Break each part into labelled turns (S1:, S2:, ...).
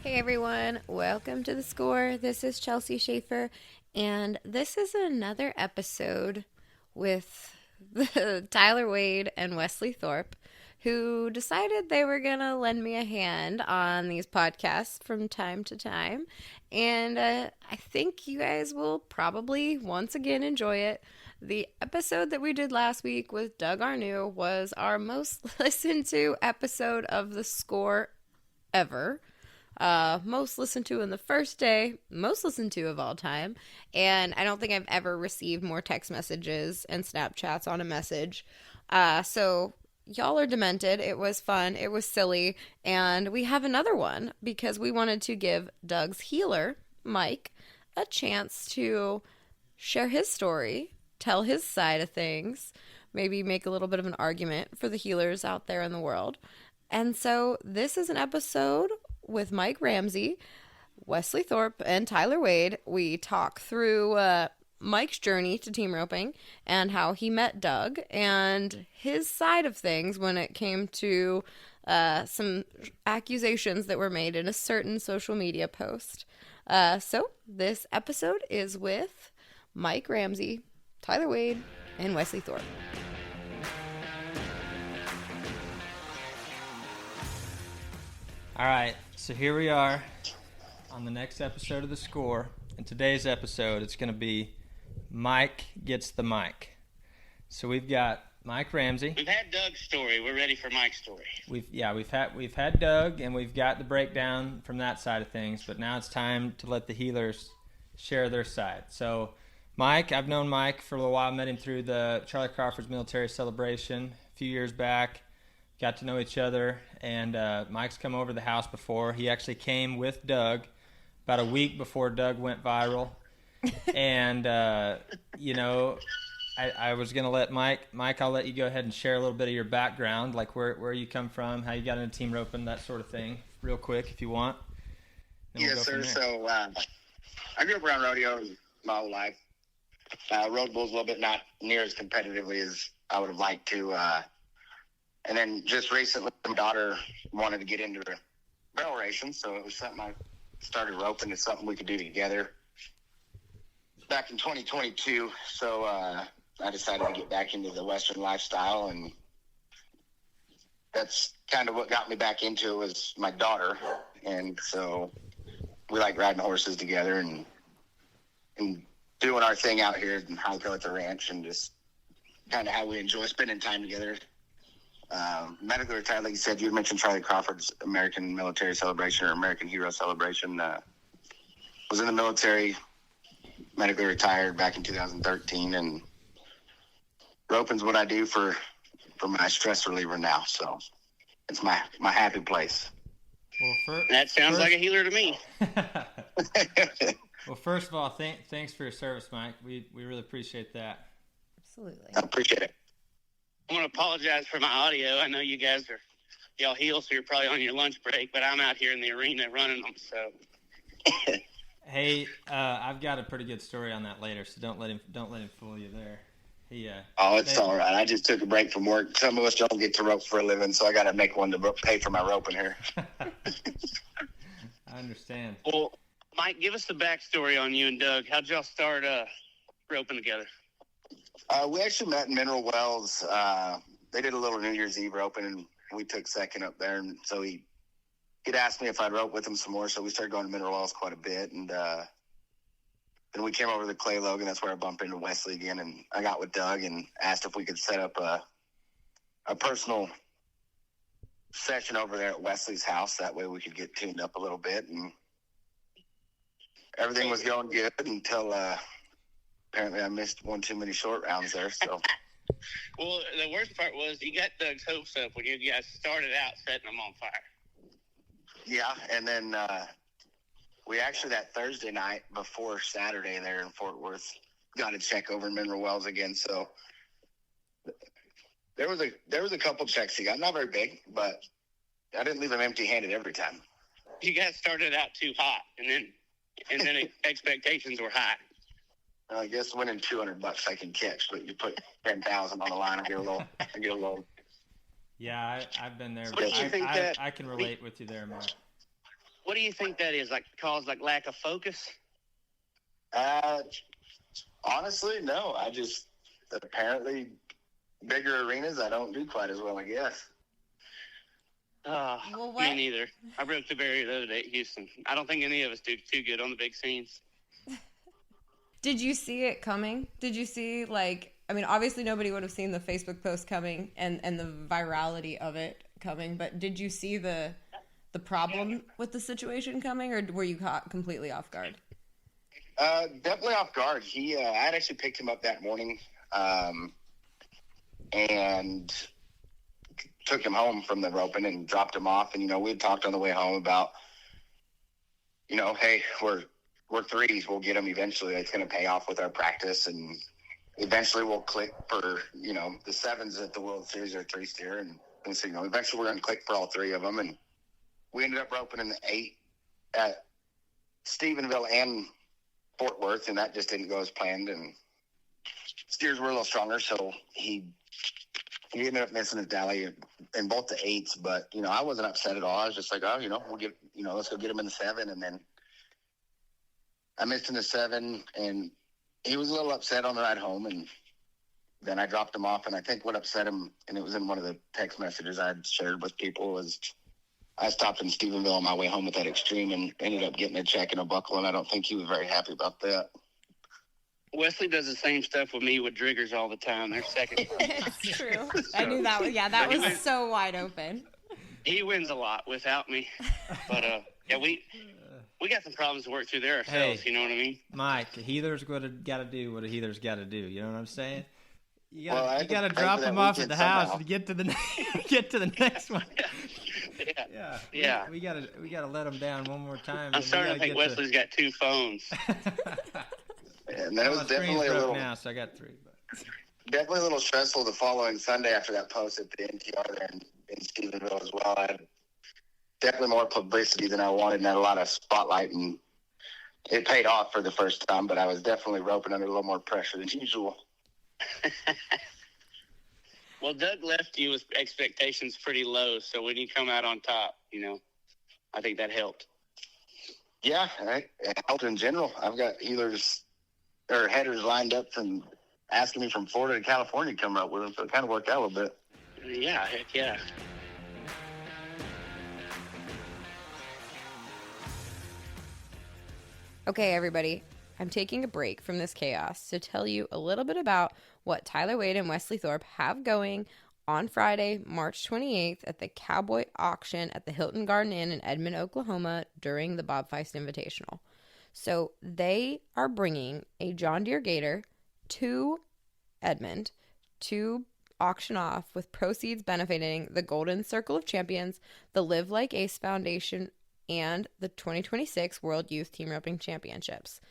S1: Hey everyone, welcome to The Score. This is Chelsea Schaefer, and this is another episode with Tyler Wade and Wesley Thorpe, who decided they were going to lend me a hand on these podcasts from time to time. And I think you guys will probably once again enjoy it. The episode that we did last week with Doug Arnew was our most listened to episode of The Score ever. Most listened to in the first day, most listened to of all time, and I don't think I've ever received more text messages and Snapchats on a message. So y'all are demented. It was fun. It was silly, and we have another one because we wanted to give Doug's healer, Mike, a chance to share his story, tell his side of things, maybe make a little bit of an argument for the healers out there in the world. And so this is an episode with Mike Ramsey, Wesley Thorpe, and Tyler Wade. We talk through Mike's journey to team roping and how he met Doug and his side of things when it came to some accusations that were made in a certain social media post. So this episode is with Mike Ramsey, Tyler Wade, and Wesley Thorpe.
S2: All right, so here we are on the next episode of The Score. In today's episode, it's going to be Mike Gets the Mic. So we've got Mike Ramsey.
S3: We've had Doug's story. We're ready for Mike's story.
S2: We've had Doug, and we've got the breakdown from that side of things. But now it's time to let the healers share their side. So, Mike, I've known Mike for a little while. Met him through the Charlie Crawford's military celebration a few years back. Got to know each other, and Mike's come over to the house before. He actually came with Doug about a week before Doug went viral. And, I was going to let Mike, I'll let you go ahead and share a little bit of your background, like where you come from, how you got into team roping, that sort of thing, real quick if you want.
S3: Yes, sir. So I grew up around rodeo my whole life. Rode bulls a little bit, not near as competitively as I would have liked to. And then just recently, my daughter wanted to get into barrel racing, so it was something I started roping. It's something we could do together back in 2022. So I decided to get back into the Western lifestyle, and that's kind of what got me back into it was my daughter. And so we like riding horses together and doing our thing out here in Highco at the ranch, and just kind of how we enjoy spending time together. Medically retired, like you said, you mentioned Charlie Crawford's American Military Celebration or American Hero Celebration. Was in the military, medically retired back in 2013, and roping's what I do for my stress reliever now. So it's my happy place.
S2: Well,
S3: that sounds like a healer to me.
S2: Well, first of all, thanks for your service, Mike. We really appreciate that.
S1: Absolutely.
S3: I appreciate it. I want to apologize for my audio. I know y'all heal, so you're probably on your lunch break, but I'm out here in the arena running them, so.
S2: Hey, I've got a pretty good story on that later, so don't let him fool you there.
S3: It's all right. I just took a break from work. Some of us don't get to rope for a living, so I got to make one to pay for my roping here.
S2: I understand.
S3: Well, Mike, give us the backstory on you and Doug. How'd y'all start roping together? We actually met in Mineral Wells. They did a little New Year's Eve roping, and we took second up there. And so he'd asked me if I'd rope with him some more, so we started going to Mineral Wells quite a bit. And then we came over to the Clay Logan. That's where I bumped into Wesley again. And I got with Doug and asked if we could set up a personal session over there at Wesley's house. That way we could get tuned up a little bit. And everything was going good until apparently I missed one too many short rounds there. So, well, the worst part was you got Doug's hopes up when you guys started out setting them on fire. Yeah, and then we actually that Thursday night before Saturday there in Fort Worth got a check over in Mineral Wells again. So there was a couple checks he got, not very big, but I didn't leave him empty-handed every time. You guys started out too hot, and then expectations were high. I guess winning $200 I can catch, but you put 10,000 on the line, I get a little.
S2: Yeah, I've been there.
S3: What do you think
S2: I can relate with you there, Mark.
S4: What do you think that is? Like, cause like lack of focus?
S3: Honestly, no. I just apparently bigger arenas I don't do quite as well, I guess.
S1: Well, what?
S4: Me neither. I broke the barrier the other day at Houston. I don't think any of us do too good on the big scenes.
S1: Did you see it coming? Did you see, like, I mean, obviously nobody would have seen the Facebook post coming and the virality of it coming, but did you see the problem with the situation coming, or were you caught completely off guard?
S3: Definitely off guard. I had actually picked him up that morning and took him home from the roping and dropped him off. And, we had talked on the way home about, hey, we're threes. We'll get them eventually. It's going to pay off with our practice. And eventually we'll click for, the sevens at the World Series or three steer. And so, eventually we're going to click for all three of them. And we ended up roping in the 8 at Stephenville and Fort Worth. And that just didn't go as planned. And steers were a little stronger. So he ended up missing his dally in both the 8s. But, I wasn't upset at all. I was just like, we'll get, let's go get him in the 7. And then I missed in the 7, and he was a little upset on the ride home, and then I dropped him off. And I think what upset him, and it was in one of the text messages I had shared with people, was I stopped in Stephenville on my way home with that Extreme and ended up getting a check and a buckle, and I don't think he was very happy about that.
S4: Wesley does the same stuff with me with Driggers all the time. They're second.
S1: It's true. I knew that was, that was so wide open.
S4: He wins a lot without me. But, we got some problems to work through there ourselves, you know what I mean?
S2: Mike, a healer's got to do what a healer's got to do. You know what I'm saying? You got to drop
S3: them
S2: off at the house
S3: somehow.
S2: to get to the next one.
S4: Yeah.
S2: We gotta let them down one more time.
S4: I'm starting to think Wesley's got 2 phones.
S3: And that was definitely a little
S2: now, so I got 3. But.
S3: Definitely a little stressful the following Sunday after that post at the NTR there in Stephenville as well. I had definitely more publicity than I wanted and had a lot of spotlight, and it paid off for the first time, but I was definitely roping under a little more pressure than usual.
S4: Well, Doug left you with expectations pretty low, so when you come out on top, I think that helped.
S3: Yeah, it helped in general. I've got headers lined up and asking me from Florida to California to come up with them, so it kind of worked out a little bit.
S4: Yeah, heck yeah.
S1: Okay, everybody, I'm taking a break from this chaos to tell you a little bit about what Tyler Wade and Wesley Thorpe have going on Friday, March 28th at the Cowboy Auction at the Hilton Garden Inn in Edmond, Oklahoma during the Bob Feist Invitational. So they are bringing a John Deere Gator to Edmond to auction off with proceeds benefiting the Golden Circle of Champions, the Live Like Ace Foundation, and the 2026 World Youth Team Roping Championships.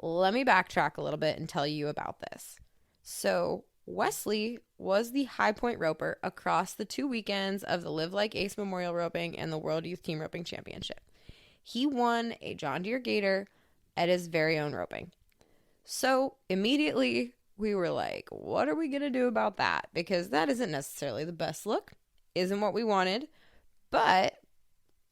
S1: Let me backtrack a little bit and tell you about this. So Wesley was the high point roper across the 2 weekends of the Live Like Ace Memorial Roping and the World Youth Team Roping Championship. He won a John Deere Gator at his very own roping. So immediately we were like, what are we going to do about that? Because that isn't necessarily the best look, isn't what we wanted, but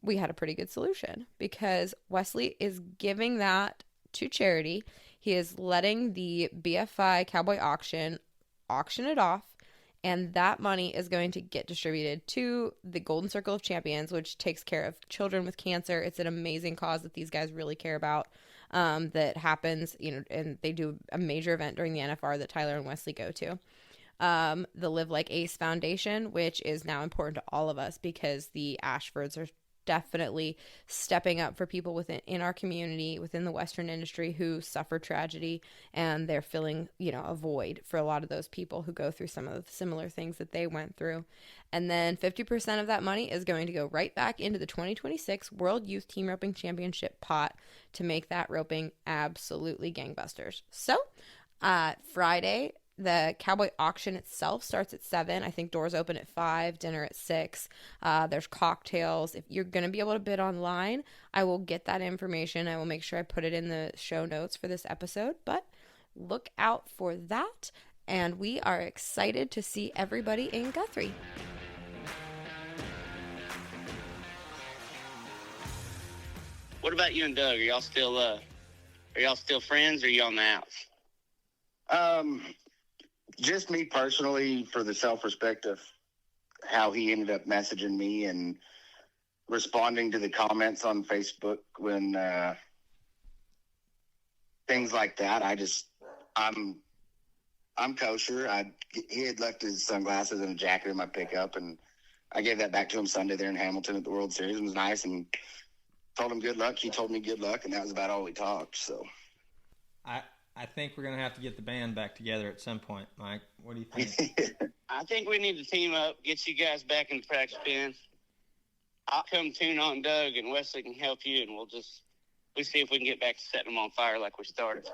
S1: we had a pretty good solution because Wesley is giving that to charity. He is letting the BFI Cowboy auction it off, and that money is going to get distributed to the Golden Circle of Champions, which takes care of children with cancer. It's an amazing cause that these guys really care about, that happens, and they do a major event during the NFR that Tyler and Wesley go to. The Live Like Ace Foundation, which is now important to all of us because the Ashfords are definitely stepping up for people in our community, within the Western industry who suffer tragedy, and they're filling, a void for a lot of those people who go through some of the similar things that they went through. And then 50% of that money is going to go right back into the 2026 World Youth Team Roping Championship pot to make that roping absolutely gangbusters. So, Friday, the Cowboy auction itself starts at 7. I think doors open at 5, dinner at 6. There's cocktails. If you're going to be able to bid online, I will get that information. I will make sure I put it in the show notes for this episode, but look out for that. And we are excited to see everybody in Guthrie.
S4: What about you and Doug? Are y'all still friends, or are you on the outs?
S3: Just me personally, for the self-respect of how he ended up messaging me and responding to the comments on Facebook when things like that. I'm kosher. He had left his sunglasses and a jacket in my pickup, and I gave that back to him Sunday there in Hamilton at the World Series. It was nice, and told him good luck. He told me good luck, and that was about all we talked. So
S2: I think we're going to have to get the band back together at some point, Mike. What do you think?
S4: I think we need to team up, get you guys back in the practice pen. I'll come tune on Doug, and Wesley can help you, and we'll see if we can get back to setting them on fire like we started.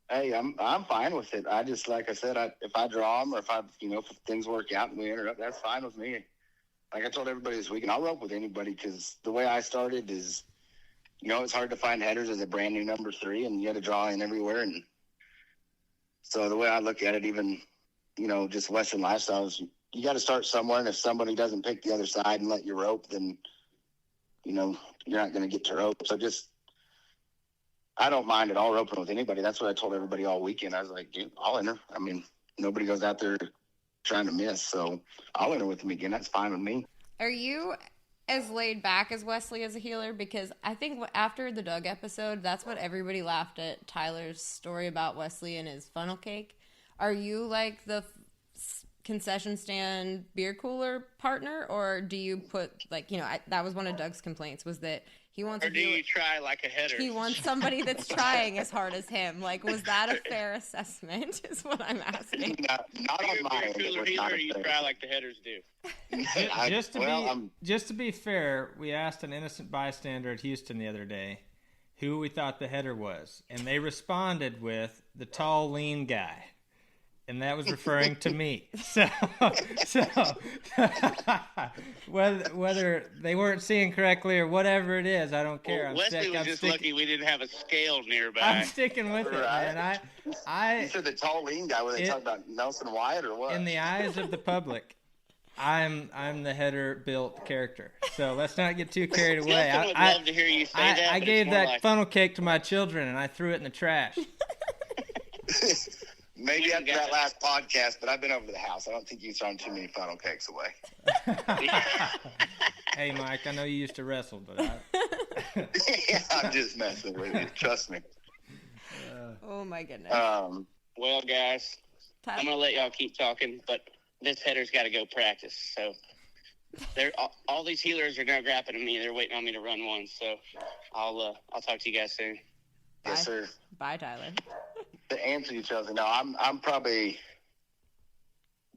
S3: Hey, I'm fine with it. I just, like I said, if I draw them or if things work out and we interrupt, that's fine with me. Like I told everybody this weekend, I'll rope with anybody, because the way I started is, it's hard to find headers as a brand new number 3, and you had to draw in everywhere. And so the way I look at it, even, just Western lifestyles, you got to start somewhere. And if somebody doesn't pick the other side and let you rope, then, you're not going to get to rope. So I don't mind at all roping with anybody. That's what I told everybody all weekend. I was like, dude, I'll enter. I mean, nobody goes out there trying to miss, so I'll enter with them again. That's fine with me.
S1: Are you as laid back as Wesley as a healer? Because I think after the Doug episode, that's what everybody laughed at Tyler's story about Wesley and his funnel cake. Are you like the concession stand beer cooler partner, or do you put that was one of Doug's complaints, was that he wants
S4: or do you try like a header?
S1: He wants somebody that's trying as hard as him. Like, was that a fair assessment is what I'm asking.
S3: Not on my end.
S4: Cooler healer, you try like the headers do.
S2: Just to be fair, we asked an innocent bystander at Houston the other day who we thought the header was, and they responded with the tall, lean guy. And that was referring to me. So whether they weren't seeing correctly or whatever it is, I don't care.
S4: Wesley was just lucky we didn't have a scale nearby.
S2: I'm sticking with it, man.
S3: You said the tall, lean guy. Were they talking about Nelson Wyatt or what?
S2: In the eyes of the public, I'm the header-built character. So let's not get too carried away.
S4: I would love to hear you say that.
S2: I gave that funnel cake to my children, and I threw it in the trash.
S3: Maybe after that last podcast, but I've been over to the house. I don't think you've thrown too many funnel cakes away.
S2: Hey, Mike, I know you used to wrestle, but
S3: yeah, I'm just messing with you. Trust me.
S1: Oh, my goodness.
S4: Well, guys, I'm going to let y'all keep talking, but this header's got to go practice. So all these healers are now grappling at me. They're waiting on me to run one. So I'll talk to you guys soon.
S1: Bye.
S3: Yes, sir.
S1: Bye, Tyler.
S3: To answer you, Chelsea, no, I'm probably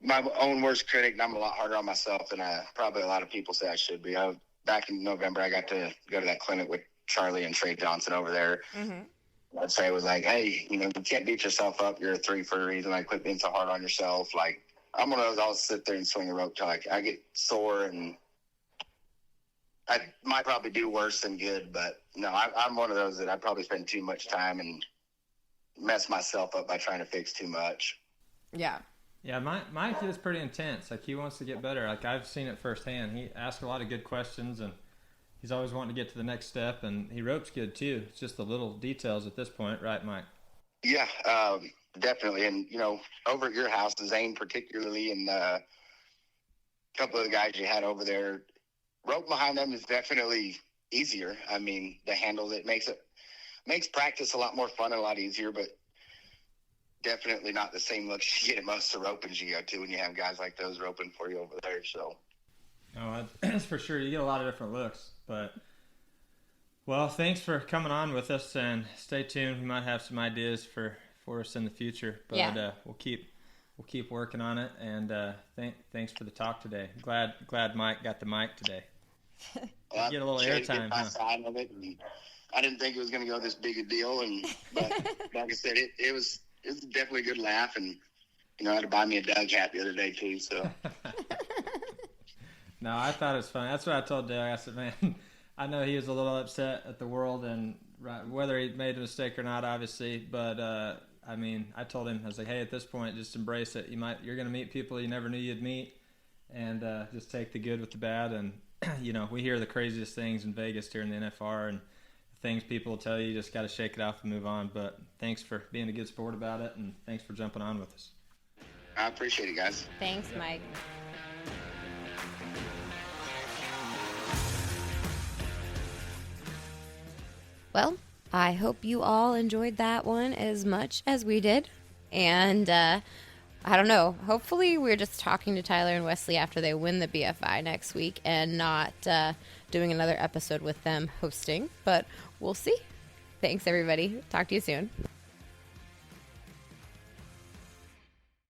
S3: my own worst critic, and I'm a lot harder on myself than probably a lot of people say I should be. Back in November, I got to go to that clinic with Charlie and Trey Johnson over there. Mm-hmm. I'd say it was like, hey, you can't beat yourself up. You're a 3 for a reason. Like, quit being so hard on yourself. Like, I'm one of those, I'll sit there and swing a rope till I get sore, and I might probably do worse than good. But, no, I'm one of those that I probably spend too much time and mess myself up by trying to fix too much.
S1: Yeah.
S2: Yeah, Mike is pretty intense. Like, he wants to get better. Like, I've seen it firsthand. He asks a lot of good questions, and he's always wanting to get to the next step, and he ropes good, too. It's just the little details at this point. Right, Mike?
S3: Yeah, definitely. And, over at your house, Zane particularly, and a couple of the guys you had over there, rope behind them is definitely easier. I mean, the handles, it makes practice a lot more fun and a lot easier, but definitely not the same look you get at most of the ropings you go to when you have guys like those roping for you over there. So,
S2: oh, that's for sure. You get a lot of different looks. But, well, thanks for coming on with us, and stay tuned. We might have some ideas for us in the future, but yeah. We'll keep working on it. And thanks for the talk today. Glad Mike got the mic today.
S3: Well,
S2: get a little airtime.
S3: Side of it, and I didn't think it was going to go this big a deal, but like I said, it was definitely a good laugh, and I had to buy me a Doug hat the other day too. So
S2: no, I thought it was funny. That's what I told Doug. I said, man, I know he was a little upset at the world, and whether he made a mistake or not, obviously. But I told him, I was like, hey, at this point, just embrace it. You're going to meet people you never knew you'd meet, and just take the good with the bad. And we hear the craziest things in Vegas during the NFR, and things people will tell you. You just got to shake it off and move on. But thanks for being a good sport about it, and thanks for jumping on with us.
S3: I appreciate it, guys.
S1: Thanks, Mike. Well, I hope you all enjoyed that one as much as we did. And I don't know. Hopefully we're just talking to Tyler and Wesley after they win the BFI next week and not doing another episode with them hosting. But we'll see. Thanks, everybody. Talk to you soon.